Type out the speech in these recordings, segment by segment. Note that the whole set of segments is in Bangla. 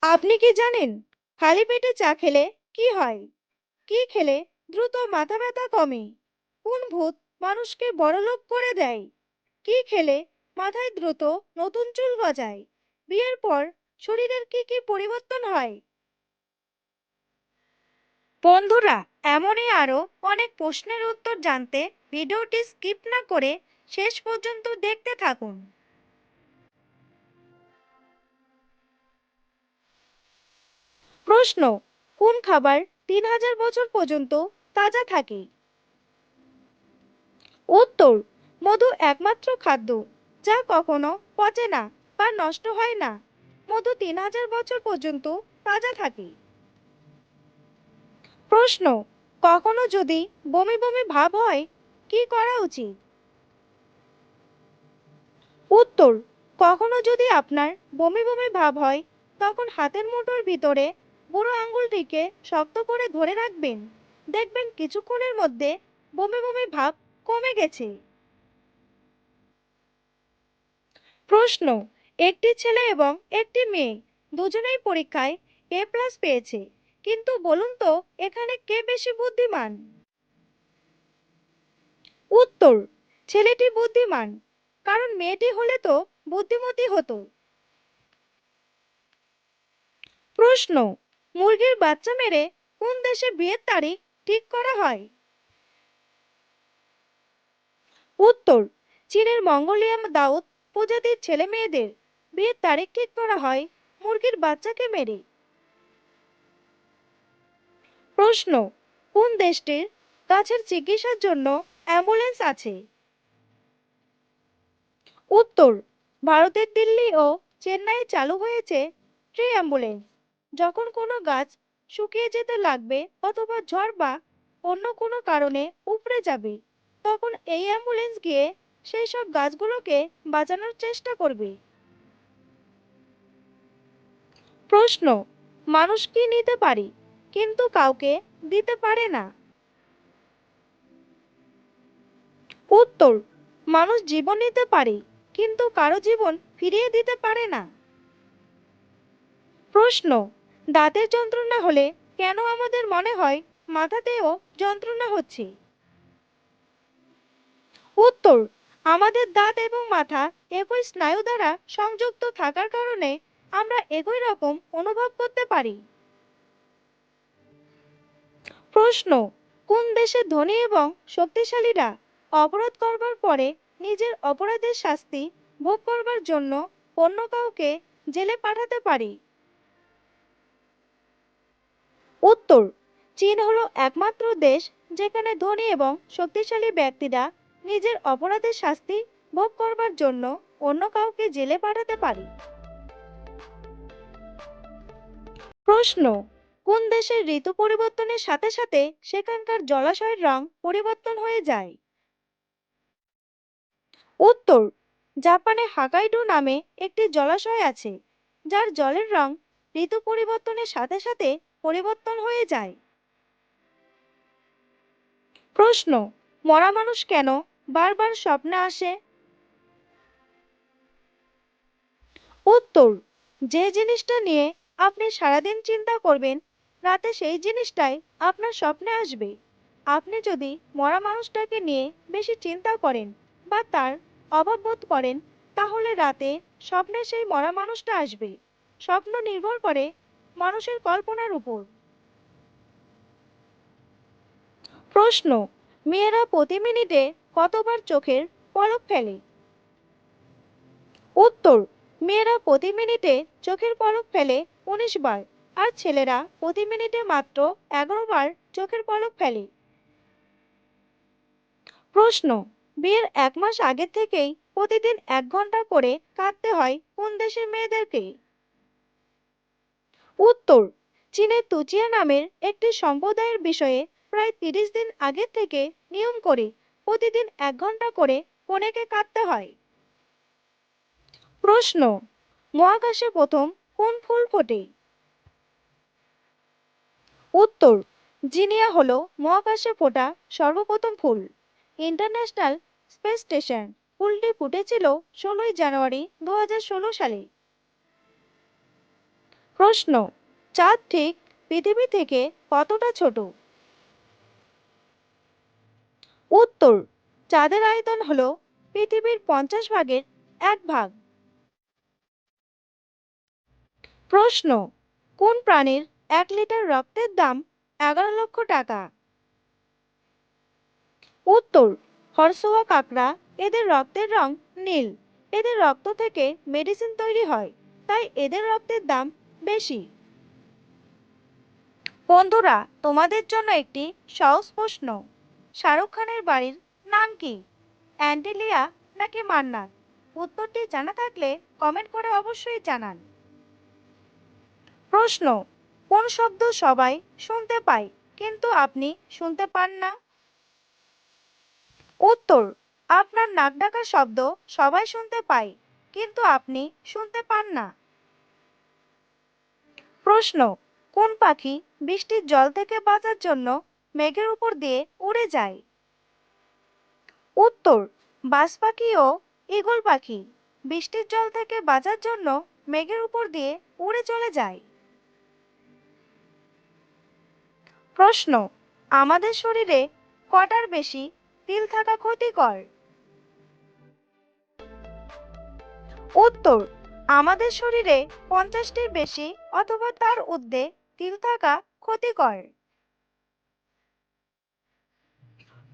আপনি কি জানেন খালি পেটে চা খেলে কি হয়? কি খেলে দ্রুত মাথা ব্যথা কমে? কোন ভূত মানুষকে বড়লোক করে দেয়? কি খেলে মাথায় দ্রুত নতুন চুল গজায়? বিয়ের পর শরীরের কি কি পরিবর্তন হয়? বন্ধুরা, এমনই আরো অনেক প্রশ্নের উত্তর জানতে ভিডিওটি স্কিপ না করে শেষ পর্যন্ত দেখতে থাকুন। প্রশ্ন: কোন খাবার 3000 বছর পর্যন্ত তাজা থাকে? উত্তর: মধু একমাত্র খাদ্য যা কখনো পচে না বা নষ্ট হয় না। মধু 3000 বছর পর্যন্ত তাজা থাকে। প্রশ্ন: কখনো যদি বমি বমি ভাব হয়, কি করা উচিত? উত্তর: কখনো যদি আপনার বমি বমি ভাব হয়, তখন হাতের মুঠোর ভিতরে বুড়ো আঙ্গুলটিকে শক্ত করে ধরে রাখবেন। দেখবেন কিছুক্ষণের মধ্যে বমি বমি ভাব কমে গেছে। প্রশ্ন: একটি ছেলে এবং একটি মেয়ে দুজনেই পরীক্ষায় A+ পেয়েছে, কিন্তু বলুন তো এখানে কে বেশি বুদ্ধিমান? উত্তর: ছেলেটি বুদ্ধিমান, কারণ মেয়েটি হলে তো বুদ্ধিমতী হতো। প্রশ্ন: মুরগির বাচ্চা মেরে কোন দেশে বিয়ের তারিখ ঠিক করা হয়? উত্তর: চীনের মঙ্গোলিয়া দাউদ প্রজাতির ছেলে মেয়েদের বিয়ের তারিখ ঠিক করা হয় মুরগির বাচ্চাকে মেরে। প্রশ্ন: কোন দেশটির গাছের চিকিৎসার জন্য অ্যাম্বুলেন্স আছে? উত্তর: ভারতের দিল্লি ও চেন্নাইয়ে চালু হয়েছে ট্রি অ্যাম্বুলেন্স। যখন কোনো গাছ শুকিয়ে যেতে লাগবে অথবা ঝড় বা অন্য কোনো কারণে উপড়ে যাবে, তখন এই অ্যাম্বুলেন্স গিয়ে সেই সব গাছগুলোকে বাঁচানোর চেষ্টা করবে। প্রশ্ন: মানুষ কি নিতে পারে কিন্তু কাউকে দিতে পারে না? উত্তর: মানুষ জীবন নিতে পারে, কিন্তু কারো জীবন ফিরিয়ে দিতে পারে না। প্রশ্ন: দাঁতের যন্ত্রণা হলে কেন আমাদের মনে হয় মাথাতেও যন্ত্রণা হচ্ছে? উত্তর: আমাদের দাঁত এবং মাথা একই স্নায়ু দ্বারা সংযুক্ত থাকার কারণে আমরা একই রকম অনুভব করতে পারি। প্রশ্ন: কোন দেশের ধনী এবং শক্তিশালীরা অপরাধ করবার পরে নিজের অপরাধের শাস্তি ভোগ করবার জন্য অন্য কাউকে জেলে পাঠাতে পারে? উত্তর: চীন হলো একমাত্র দেশ যেখানে ধনী এবং শক্তিশালী ব্যক্তিরা নিজের অপরাধের শাস্তি ভোগ করবার জন্য অন্য কাউকে জেলে পাঠাতে পারে। প্রশ্ন: কোন দেশের ঋতু পরিবর্তনের সাথে সাথে সেখানকার জলাশয়ের রং পরিবর্তন হয়ে যায়? উত্তর: জাপানে হাকাইডো নামে একটি জলাশয় আছে, যার জলের রং ঋতু পরিবর্তনের সাথে সাথে পরিবর্তন হয়ে যায়। প্রশ্ন: মরা মানুষ কেন বারবার স্বপ্নে আসে? উত্তর: যে জিনিসটা নিয়ে আপনি সারাদিন চিন্তা করবেন, রাতে সেই জিনিসটাই আপনার স্বপ্নে আসবে। আপনি যদি মরা মানুষটাকে নিয়ে বেশি চিন্তা করেন বা তার অভাব বোধ করেন, তাহলে রাতে স্বপ্নে সেই মরা মানুষটা আসবে। স্বপ্ন নির্ভর করে মানুষের কল্পনার উপর। প্রশ্ন: মেয়েরা প্রতি মিনিটে কতবার চোখের পলক ফেলে? উত্তর: মেয়েরা প্রতি মিনিটে চোখের পলক ফেলে 19 বার, আর ছেলেরা প্রতি মিনিটে মাত্র 11বার চোখের পলক ফেলে। প্রশ্ন: বিয়ের 1 মাস আগে থেকেই প্রতিদিন 1 ঘন্টা করে কাঁদতে হয় কোন দেশের মেয়েদেরকে? উত্তর: চীনের তুচিয়া নামের একটি সম্প্রদায়ের বিষয়ে প্রায় 30 দিন আগে থেকে নিয়ম করে প্রতিদিন 1 ঘন্টা করে কনেকে কাঁদতে হয়। প্রশ্ন: মহাকাশে প্রথম কোন ফুল ফোটে? উত্তর: জিনিয়া হলো মহাকাশে ফোটা সর্বপ্রথম ফুল। ইন্টারন্যাশনাল স্পেস স্টেশন ফুলটি ফুটেছিল 16ই জানুয়ারি 2016 সালে। প্রশ্ন, চাঁদ ঠিক পৃথিবী থেকে কতটা ছোট? উত্তর, চাঁদের আয়তন হলো পৃথিবীর 50 ভাগের 1 ভাগ। প্রশ্ন, কোন প্রাণীর 1 লিটার রক্তের দাম 11 লক্ষ টাকা? উত্তর, হর্সোয়া কাকড়া। এদের রক্তের রং নীল। এদের রক্ত থেকে মেডিসিন তৈরি হয়, তাই এদের রক্তের দাম বেশি। বন্ধুরা, তোমাদের জন্য একটি সহজ প্রশ্ন। শাহরুখ খানের বাড়ির নাম কি? অ্যান্টিলিয়া নাকি মান্নার? উত্তরটি জানা থাকলে কমেন্ট করে অবশ্যই জানান। প্রশ্ন, কোন শব্দ সবাই শুনতে পায় কিন্তু আপনি শুনতে পান না? উত্তর, আপনার নাক ডাকার শব্দ সবাই শুনতে পায় কিন্তু আপনি শুনতে পান না। প্রশ্ন, কোন পাখি বৃষ্টির জল থেকে বাঁচার জন্য মেঘের উপর দিয়ে উড়ে যায়? উত্তর, বাজ পাখি ও ঈগল পাখি বৃষ্টির জল থেকে বাঁচার জন্য মেঘের উপর দিয়ে উড়ে চলে যায়। প্রশ্ন, আমাদের শরীরে কটার বেশি তিল থাকা ক্ষতিকর? উত্তর, আমাদের শরীরে 50টির বেশি অথবা তার ঊর্ধ্বে তিল থাকা ক্ষতিকর।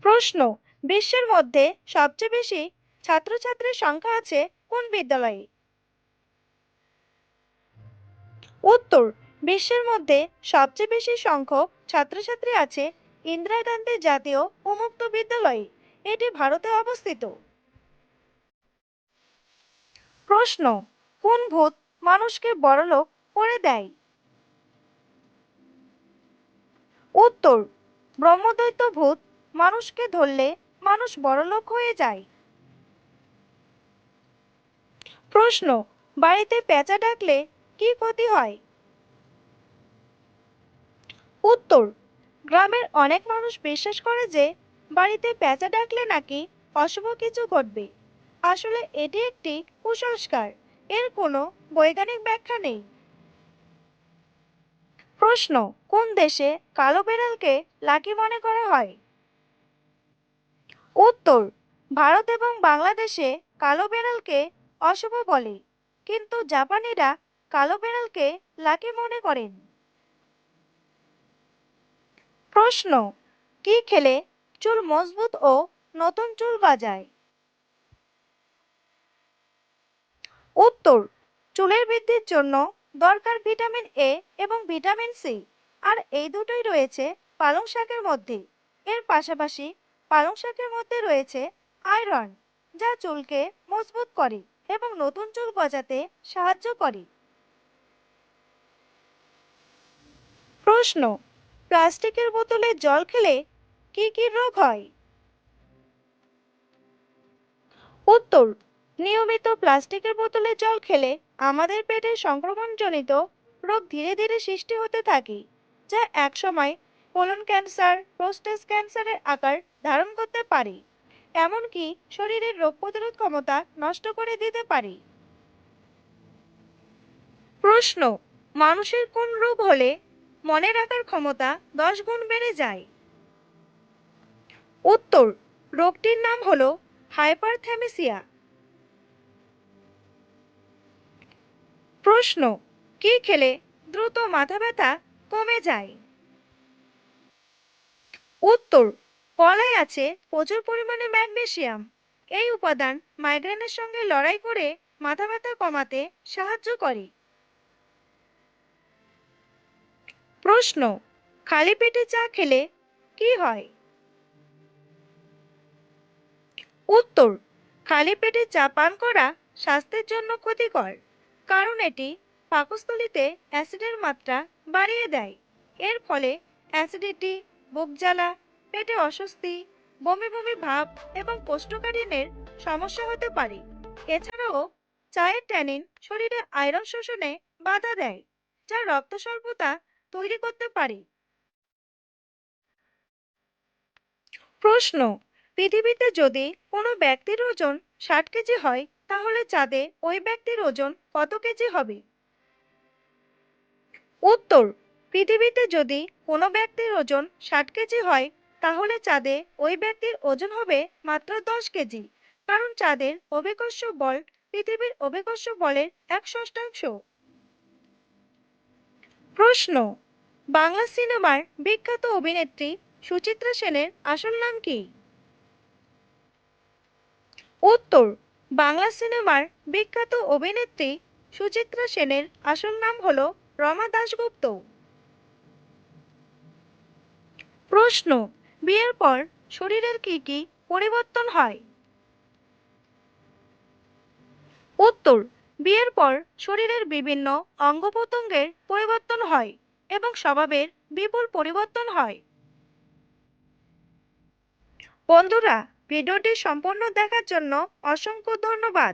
প্রশ্ন, বিশ্বের মধ্যে সবচেয়ে বেশি ছাত্রছাত্রীর সংখ্যা আছে কোন বিদ্যালয়ে? উত্তর, বিশ্বের মধ্যে সবচেয়ে বেশি সংখ্যক ছাত্রছাত্রী আছে ইন্দিরা গান্ধী জাতীয় উন্মুক্ত বিদ্যালয়ে। এটি ভারতে অবস্থিত। প্রশ্ন, কোন ভূত মানুষকে বড়লোক করে দেয়? উত্তর, ব্রহ্মদৈত্য ভূত মানুষকে ধরলে মানুষ বড়লোক হয়ে যায়। প্রশ্ন, বাড়িতে পেঁচা ডাকলে কি ক্ষতি হয়? উত্তর, গ্রামের অনেক মানুষ বিশ্বাস করে যে বাড়িতে পেঁচা ডাকলে নাকি অশুভ কিছু ঘটবে। আসলে এটি একটি কুসংস্কার। এর কোনো বৈজ্ঞানিক ব্যাখ্যা নেই। প্রশ্ন, কোন দেশে কালো বিড়ালকে লাকি মনে করা হয়? উত্তর, ভারত এবং বাংলাদেশে কালো বিড়ালকে অশুভ বলে, কিন্তু জাপানিরা কালো বিড়ালকে লাকি মনে করেন। প্রশ্ন, কি খেলে চুল মজবুত ও নতুন চুল গজায়? উত্তর, চুলের বৃদ্ধির জন্য দরকার ভিটামিন এ এবং ভিটামিন সি, আর এই দুটোই রয়েছে পালং শাকের মধ্যে। এর পাশাপাশি পালং শাকের মধ্যে রয়েছে আয়রন, যা চুলকে মজবুত করে এবং নতুন চুল গজাতে সাহায্য করে। প্রশ্ন, প্লাস্টিকের বোতলে জল খেলে কি কি রোগ হয়? উত্তর, নিয়মিত প্লাস্টিকের বোতলে জল খেলে আমাদের পেটে সংক্রমণজনিত রোগ ধীরে ধীরে সৃষ্টি হতে থাকে, যা একসময় কোলন ক্যান্সার, প্রোস্টেট ক্যান্সারের আকার ধারণ করতে পারে, এমনকি শরীরের রোগ প্রতিরোধ ক্ষমতা নষ্ট করে দিতে পারে। প্রশ্ন, মানুষের কোন রোগ হলে মনে রাখার ক্ষমতা 10 গুণ বেড়ে যায়? উত্তর, রোগটির নাম হলো হাইপারথ্যামেসিয়া। প্রশ্ন, কি খেলে দ্রুত মাথা ব্যথা কমে যায়? উত্তর, কলায় আছে প্রচুর পরিমাণে ম্যাগনেসিয়াম। এই উপাদান মাইগ্রেনের সঙ্গে লড়াই করে মাথা ব্যথা কমাতে সাহায্য করে। প্রশ্ন, খালি পেটে চা খেলে কি হয়? উত্তর, খালি পেটে চা পান করা স্বাস্থ্যের জন্য ক্ষতিকর, কারণ এটি পাকস্থলীতে অ্যাসিডের মাত্রা বাড়িয়ে দেয়। এর ফলে অ্যাসিডিটি, বুক জ্বালা, পেটে অস্বস্তি, বমি বমি ভাব এবং কোষ্ঠকাঠিন্যের সমস্যা হতে পারে। এছাড়াও চায়ের ট্যানিন শরীরে আয়রন শোষণে বাধা দেয়, যা রক্ত স্বল্পতা তৈরি করতে পারে। প্রশ্ন, পৃথিবীতে যদি কোনো ব্যক্তির ওজন 60 কেজি হয়, তাহলে চাঁদে ওই ব্যক্তির ওজন কত কেজি হবে? উত্তর, পৃথিবীতে যদি কোনো ব্যক্তির ওজন 60 কেজি হয়, তাহলে চাঁদে ওই ব্যক্তির ওজন হবে মাত্র 10 কেজি, কারণ চাঁদের অভিকর্ষ বল পৃথিবীর অভিকর্ষ বলের 1/6। প্রশ্ন, বাংলা সিনেমার বিখ্যাত অভিনেত্রী সুচিত্রা সেনের আসল নাম কি? উত্তর, বাংলা সিনেমার বিখ্যাত অভিনেত্রী সুচিত্রা সেনের আসল নাম হলো রমা দাশগুপ্ত। প্রশ্ন, বিয়ের পর শরীরের কি কি পরিবর্তন হয়? উত্তর, বিয়ের পর শরীরের বিভিন্ন অঙ্গ প্রত্যঙ্গের পরিবর্তন হয় এবং স্বভাবের বিপুল পরিবর্তন হয়। বন্ধুরা, ভিডিওটি সম্পূর্ণ দেখার জন্য অসংখ্য ধন্যবাদ।